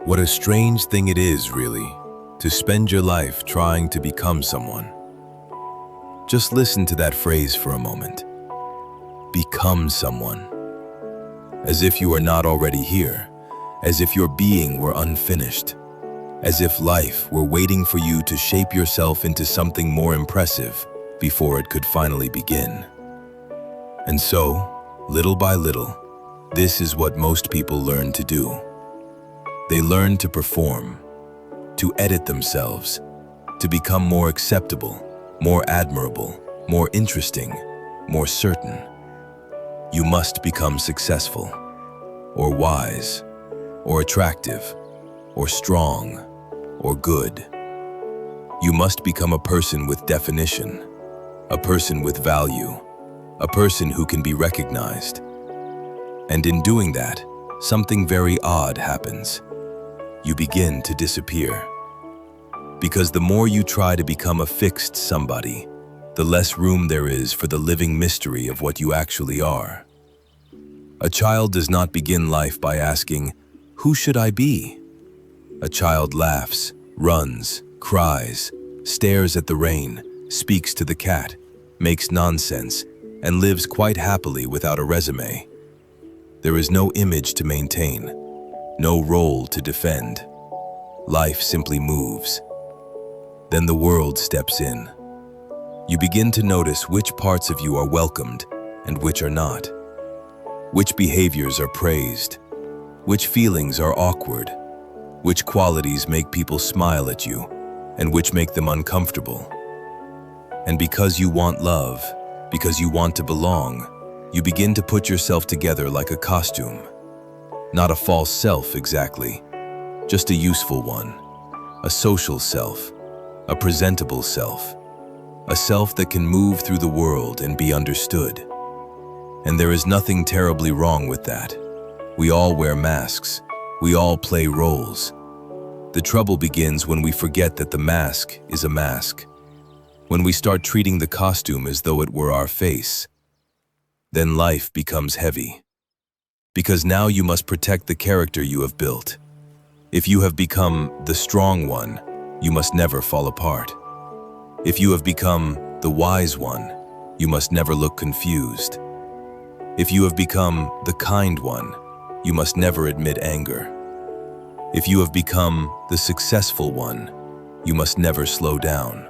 What a strange thing it is, really, to spend your life trying to become someone. Just listen to that phrase for a moment. Become someone. As if you are not already here, as if your being were unfinished, as if life were waiting for you to shape yourself into something more impressive before it could finally begin. And so, little by little, this is what most people learn to do. They learn to perform, to edit themselves, to become more acceptable, more admirable, more interesting, more certain. You must become successful, or wise, or attractive, or strong, or good. You must become a person with definition, a person with value, a person who can be recognized. And in doing that, something very odd happens. You begin to disappear. Because the more you try to become a fixed somebody, the less room there is for the living mystery of what you actually are. A child does not begin life by asking, "Who should I be?" A child laughs, runs, cries, stares at the rain, speaks to the cat, makes nonsense, and lives quite happily without a resume. There is no image to maintain, no role to defend. Life simply moves. Then the world steps in. You begin to notice which parts of you are welcomed and which are not. Which behaviors are praised, which feelings are awkward, which qualities make people smile at you, and which make them uncomfortable. And because you want love, because you want to belong, you begin to put yourself together like a costume. Not a false self exactly, just a useful one, a social self, a presentable self, a self that can move through the world and be understood. And there is nothing terribly wrong with that. We all wear masks. We all play roles. The trouble begins when we forget that the mask is a mask. When we start treating the costume as though it were our face. Then life becomes heavy. Because now you must protect the character you have built. If you have become the strong one, you must never fall apart. If you have become the wise one, you must never look confused. If you have become the kind one, you must never admit anger. If you have become the successful one, you must never slow down.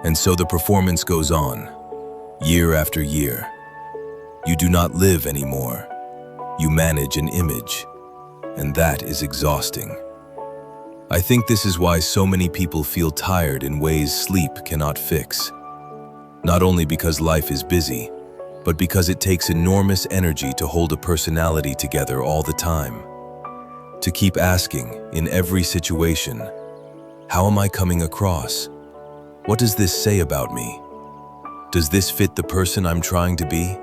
And so the performance goes on, year after year. You do not live anymore. You manage an image, and that is exhausting. I think this is why so many people feel tired in ways sleep cannot fix. Not only because life is busy, but because it takes enormous energy to hold a personality together all the time. To keep asking, in every situation, how am I coming across? What does this say about me? Does this fit the person I'm trying to be?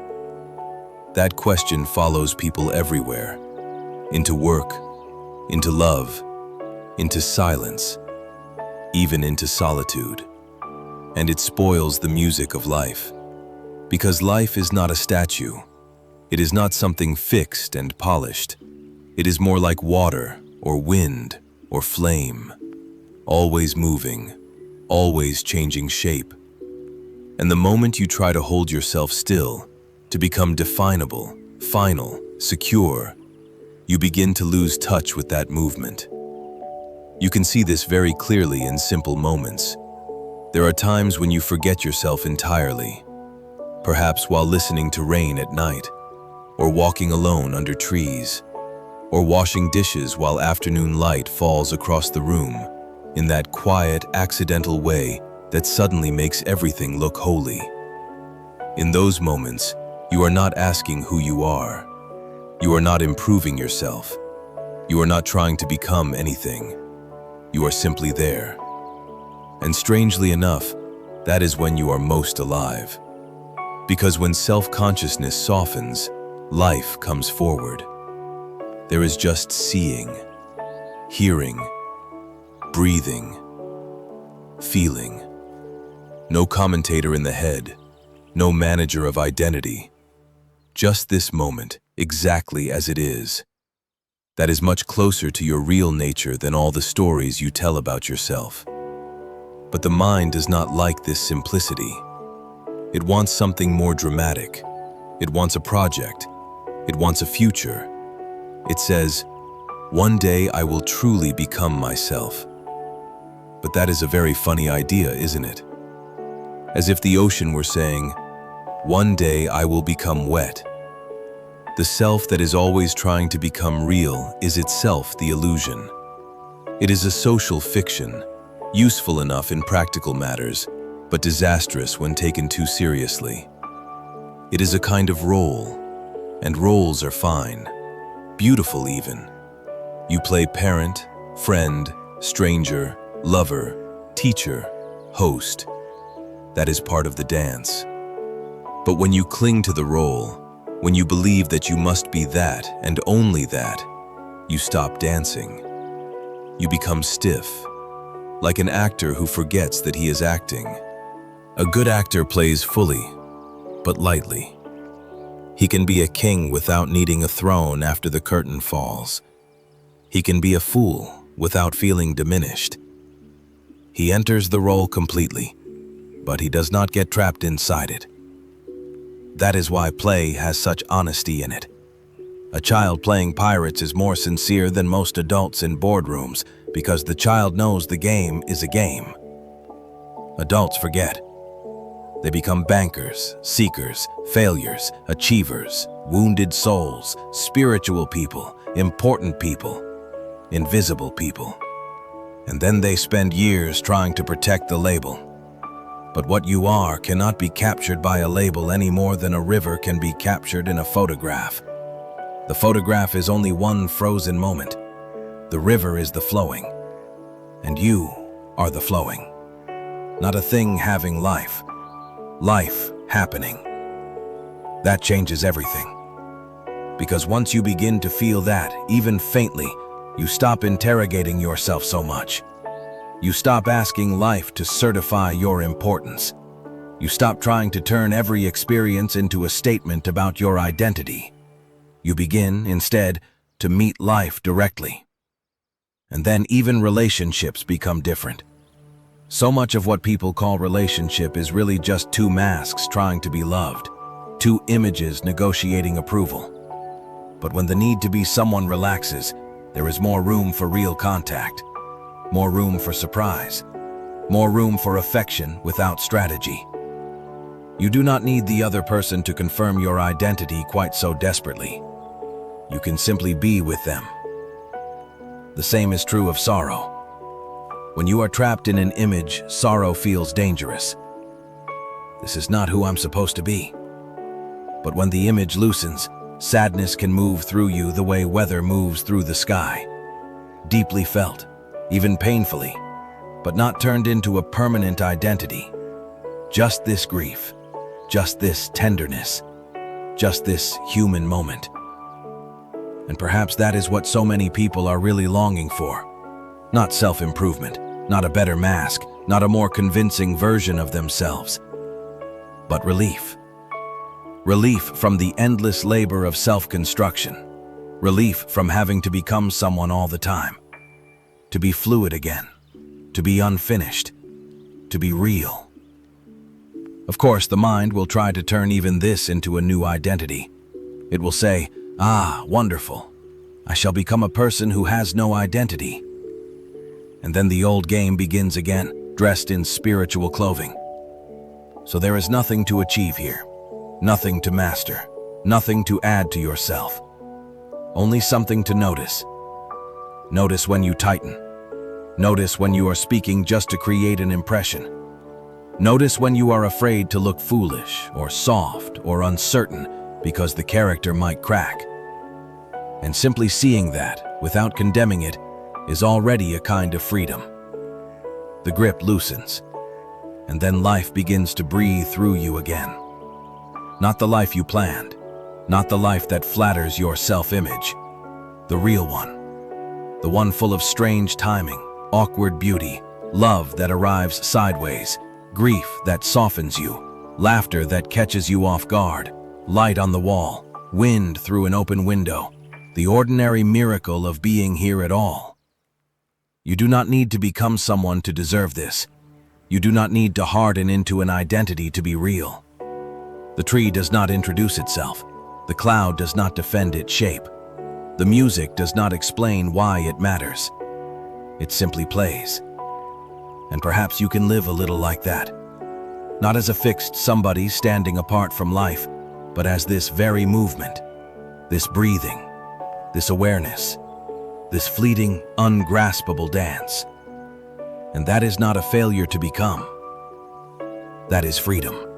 That question follows people everywhere. Into work, into love, into silence, even into solitude. And it spoils the music of life. Because life is not a statue. It is not something fixed and polished. It is more like water, or wind, or flame. Always moving, always changing shape. And the moment you try to hold yourself still, to become definable, final, secure, you begin to lose touch with that movement. You can see this very clearly in simple moments. There are times when you forget yourself entirely. Perhaps while listening to rain at night, or walking alone under trees, or washing dishes while afternoon light falls across the room in that quiet, accidental way that suddenly makes everything look holy. In those moments, you are not asking who you are. You are not improving yourself. You are not trying to become anything. You are simply there. And strangely enough, that is when you are most alive. Because when self-consciousness softens, life comes forward. There is just seeing, hearing, breathing, feeling. No commentator in the head, no manager of identity. Just this moment, exactly as it is. that is much closer to your real nature than all the stories you tell about yourself. But the mind does not like this simplicity. It wants something more dramatic. It wants a project. It wants a future. It says, "One day I will truly become myself." But that is a very funny idea, isn't it? As if the ocean were saying, "One day I will become wet." The self that is always trying to become real is itself the illusion. It is a social fiction, useful enough in practical matters, but disastrous when taken too seriously. It is a kind of role, and roles are fine, beautiful even. You play parent, friend, stranger, lover, teacher, host. That is part of the dance. But when you cling to the role, when you believe that you must be that and only that, you stop dancing. You become stiff, like an actor who forgets that he is acting. A good actor plays fully, but lightly. He can be a king without needing a throne after the curtain falls. He can be a fool without feeling diminished. He enters the role completely, but he does not get trapped inside it. That is why play has such honesty in it. A child playing pirates is more sincere than most adults in boardrooms because the child knows the game is a game. Adults forget. They become bankers, seekers, failures, achievers, wounded souls, spiritual people, important people, invisible people. And then they spend years trying to protect the label. But what you are cannot be captured by a label any more than a river can be captured in a photograph. The photograph is only one frozen moment. The river is the flowing. And you are the flowing. Not a thing having life. Life happening. That changes everything. Because once you begin to feel that, even faintly, you stop interrogating yourself so much. You stop asking life to certify your importance. You stop trying to turn every experience into a statement about your identity. You begin, instead, to meet life directly. And then even relationships become different. So much of what people call relationship is really just two masks trying to be loved, two images negotiating approval. But when the need to be someone relaxes, there is more room for real contact, more room for surprise, more room for affection without strategy. You do not need the other person to confirm your identity quite so desperately. You can simply be with them. The same is true of sorrow. When you are trapped in an image, sorrow feels dangerous. This is not who I'm supposed to be. But when the image loosens, sadness can move through you the way weather moves through the sky. Deeply felt, even painfully, but not turned into a permanent identity. Just this grief, just this tenderness, just this human moment. And perhaps that is what so many people are really longing for. Not self-improvement, not a better mask, not a more convincing version of themselves, but relief. Relief from the endless labor of self-construction. Relief from having to become someone all the time. To be fluid again. To be unfinished. To be real. Of course, the mind will try to turn even this into a new identity. It will say, "Ah, wonderful. I shall become a person who has no identity." And then the old game begins again, dressed in spiritual clothing. So there is nothing to achieve here, nothing to master, nothing to add to yourself. Only something to notice. Notice when you tighten. Notice when you are speaking just to create an impression. Notice when you are afraid to look foolish or soft or uncertain because the character might crack. And simply seeing that, without condemning it, is already a kind of freedom. The grip loosens, and then life begins to breathe through you again. Not the life you planned, not the life that flatters your self-image, the real one. The one full of strange timing, awkward beauty, love that arrives sideways, grief that softens you, laughter that catches you off guard, light on the wall, wind through an open window, the ordinary miracle of being here at all. You do not need to become someone to deserve this. You do not need to harden into an identity to be real. The tree does not introduce itself. The cloud does not defend its shape. The music does not explain why it matters. It simply plays. And perhaps you can live a little like that. Not as a fixed somebody standing apart from life, but as this very movement, this breathing, this awareness, this fleeting, ungraspable dance. And that is not a failure to become. That is freedom.